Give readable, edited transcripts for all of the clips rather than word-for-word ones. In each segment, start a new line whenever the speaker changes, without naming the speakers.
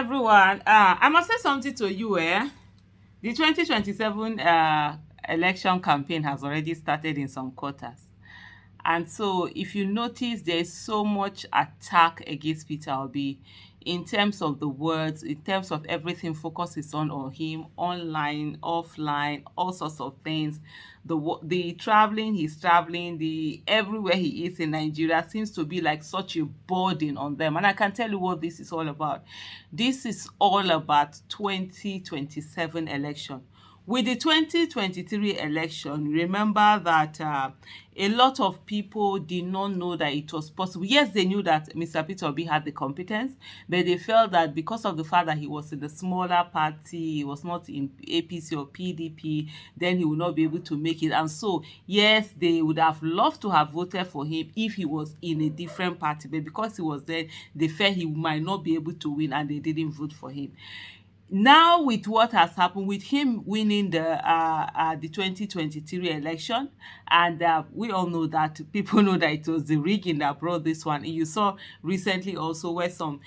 everyone. I must say something to you. The 2027 election campaign has already started in some quarters. And so, if you notice, there's so much attack against Peter Obi in terms of the words, in terms of everything focuses on him, online, offline, all sorts of things. The traveling, he's traveling, the everywhere he is in Nigeria seems to be like such a burden on them. And I can tell you what this is all about. This is all about 2027 election. With the 2023 election, remember that a lot of people did not know that it was possible. Yes, they knew that Mr. Peter Obi had the competence, but they felt that because of the fact that he was in the smaller party, he was not in APC or PDP, then he would not be able to make it. And so, yes, they would have loved to have voted for him if he was in a different party, but because he was there, they felt he might not be able to win and they didn't vote for him. Now, with what has happened, with him winning the 2023 election, and we all know that people know that it was the rigging that brought this one. You saw recently also where some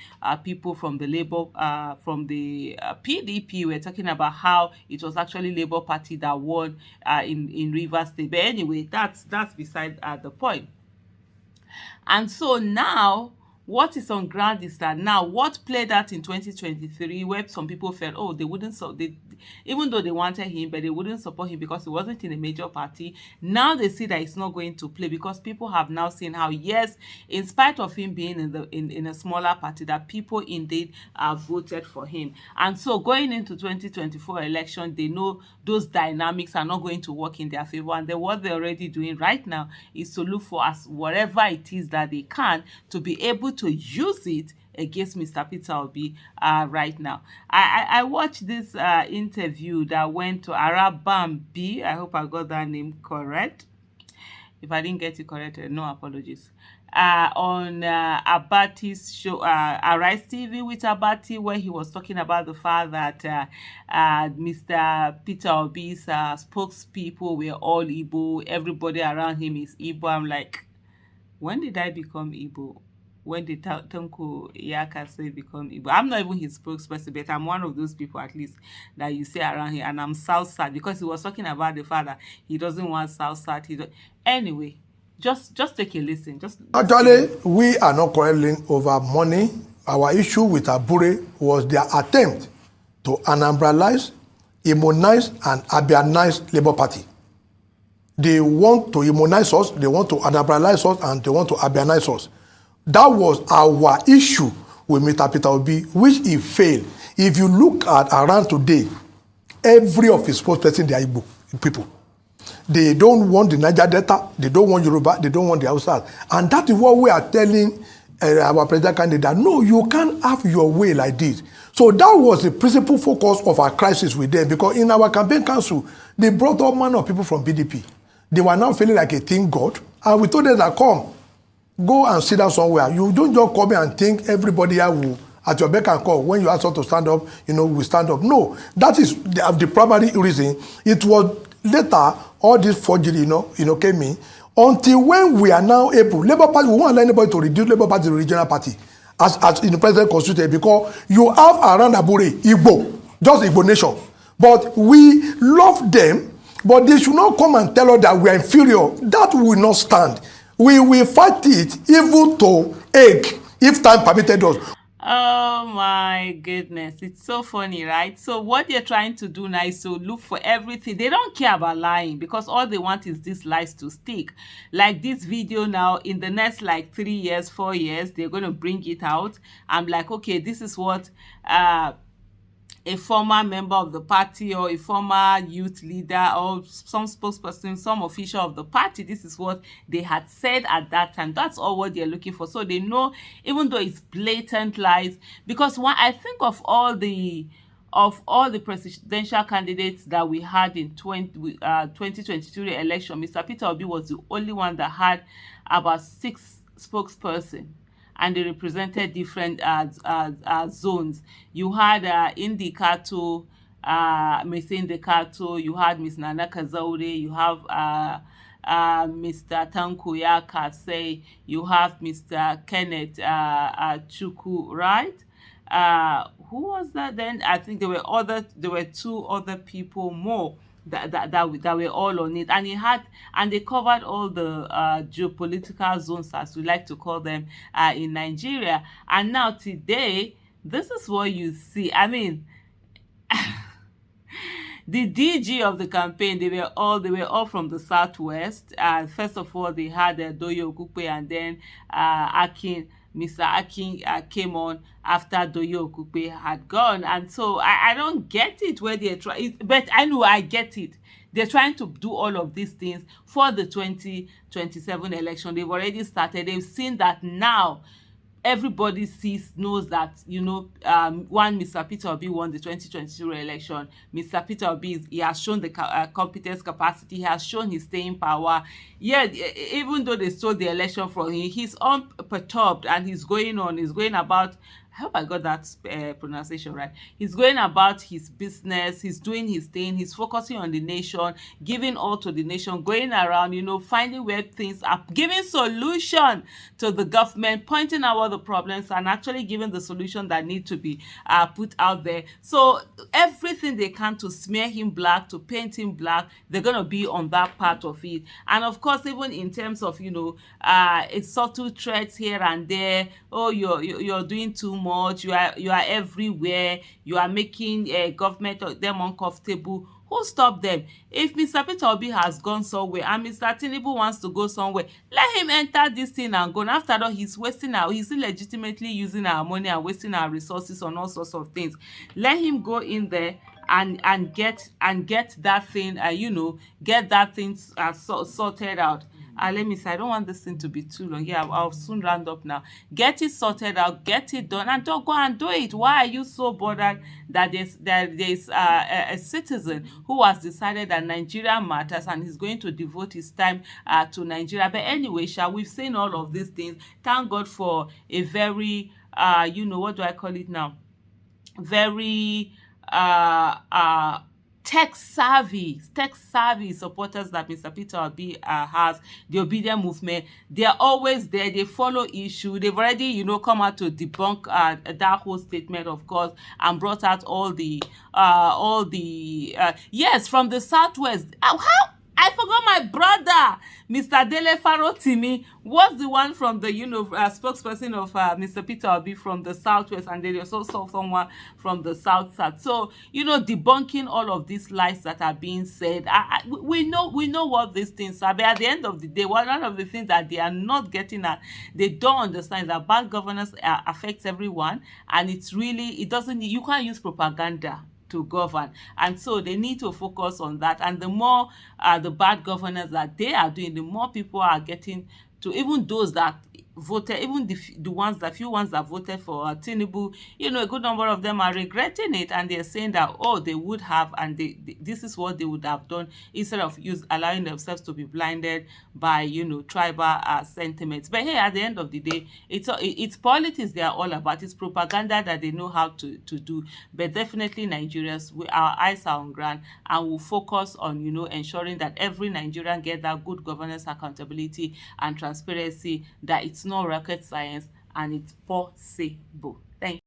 people from the PDP were talking about how it was actually Labour Party that won in Rivers State. But anyway, that's beside the point. And so now, what is on ground is that now what played out in 2023, where some people felt, oh, they wouldn't, so they, even though they wanted him, but they wouldn't support him because he wasn't in a major party. Now they see that it's not going to play because people have now seen how, yes, in spite of him being in a smaller party, that people indeed voted for him. And so going into 2024 election, they know those dynamics are not going to work in their favor. And then what they're already doing right now is to look for as whatever it is that they can to be able to use it against Mr. Peter Obi right now. I watched this interview that went to Arabam B. I hope I got that name correct. If I didn't get it correct, no apologies. On Abati's show, Arise TV with Abati, where he was talking about the fact that Mr. Peter Obi's spokespeople were all Igbo, everybody around him is Igbo. I'm like, when did I become Igbo? When did Tanko Iyakase become Igbo? I'm not even his spokesperson, but I'm one of those people at least that you see around here, and I'm South-South because he was talking about the fact that he doesn't want South-South. Anyway, just take a listen.
Actually, we are not quarreling over money. Our issue with Abure was their attempt to Anambralize, Immonize, and Abianize Labour Party. They want to immunize us, they want to Anambralize us, and they want to Abianize us. That was our issue with Mr. Peter Obi, which he failed. If you look at around today, every of his spokespersons, they are Igbo people. They don't want the Niger Delta, they don't want Yoruba, they don't want the Hausas. And that is what we are telling our president candidate, that no, you can't have your way like this. So that was the principal focus of our crisis with them, because in our campaign council, they brought all manner of people from PDP. They were now feeling like a team god, and we told them that, come, go and sit down somewhere. You don't just come here and think everybody here will, at your beck and call, when you ask us to stand up, we stand up. No, that is the primary reason. It was later, all this forgery, came in, until when we are now able, Labour Party, we won't allow anybody to reduce Labour Party to the regional party, as in the present constitution, because you have around Abure, Igbo, just Igbo nation. But we love them, but they should not come and tell us that we are inferior. That will not stand. We will fight it even to egg, if time permitted us.
Oh my goodness, it's so funny, right? So what they're trying to do now is to look for everything. They don't care about lying because all they want is these lies to stick. Like this video now, in the next like 3 years, 4 years, they're going to bring it out. I'm like, okay, this is what a former member of the party or a former youth leader or some spokesperson, some official of the party, this is what they had said at that time. That's all what they're looking for. So they know, even though it's blatant lies, because when I think of all the presidential candidates that we had in 2023 election, Mr. Peter Obi was the only one that had about 6 spokespersons, and they represented different zones. You had Indi Kato, Ms. Indi Kato, you had Ms. Nana Kazaure, you have Mr. Tanko Iyakase, you have Mr. Kenneth Chukwu, right? who was that then? I think there were two other people more that were all on it, and they covered all the geopolitical zones, as we like to call them, in Nigeria. And now today, this is what you see. I mean, the DG of the campaign, they were all from the southwest. First of all, they had Doyo Okupe, and then Mr. Akin came on after Doyo Okupe had gone. And so I don't get it where they're trying, but I know I get it. They're trying to do all of these things for the 2027 election. They've already started. They've seen that now everybody knows that, one, Mr. Peter Obi won the 2022 election. Mr. Peter Obi, he has shown the competence, capacity, he has shown his staying power. Yeah, even though they stole the election from him, he's unperturbed, and he's going about, I hope I got that pronunciation right. He's going about his business. He's doing his thing. He's focusing on the nation, giving all to the nation, going around, finding where things are, giving solution to the government, pointing out all the problems, and actually giving the solution that need to be put out there. So everything they can to smear him black, to paint him black, they're going to be on that part of it. And of course, even in terms of, it's subtle threats here and there. Oh, you're doing too much. You are everywhere. You are making government them uncomfortable. Who stopped them? If Mr. Peter Obi has gone somewhere and Mr. Tinubu wants to go somewhere, let him enter this thing and go. And after all, he's illegitimately using our money and wasting our resources on all sorts of things. Let him go in there and get that thing, get that thing sorted out. Let me see, I don't want this thing to be too long. Yeah, I'll soon round up now. Get it sorted out, get it done, and don't go and do it. Why are you so bothered that there's a citizen who has decided that Nigeria matters and he's going to devote his time to Nigeria? But anyway, we've seen all of these things. Thank God for a very, what do I call it now? Very tech savvy supporters that Mr. Peter Obi has, the Obedient Movement. They're always there. They follow issue. They've already, come out to debunk that whole statement, of course, and brought out all the yes, from the southwest. How I forgot my brother, Mr. Dele Farotimi, was the one from the, spokesperson of Mr. Peter Obi from the southwest, and then there's also someone from the south. So, debunking all of these lies that are being said. We know what these things are, but at the end of the day, one of the things that they are not getting at, they don't understand that bad governance affects everyone, and you can't use propaganda to govern. And so they need to focus on that. And the more the bad governance that they are doing, the more people are getting to, even those that voted, even the few ones that voted for Tinubu, a good number of them are regretting it, and they're saying that, they would have, and this is what they would have done, instead of allowing themselves to be blinded by, tribal sentiments. But hey, at the end of the day, it's politics they are all about. It's propaganda that they know how to do. But definitely Nigerians, our eyes are on ground, and we'll focus on, ensuring that every Nigerian get that good governance, accountability, and transparency, that it's not rocket science and it's possible. Thank you.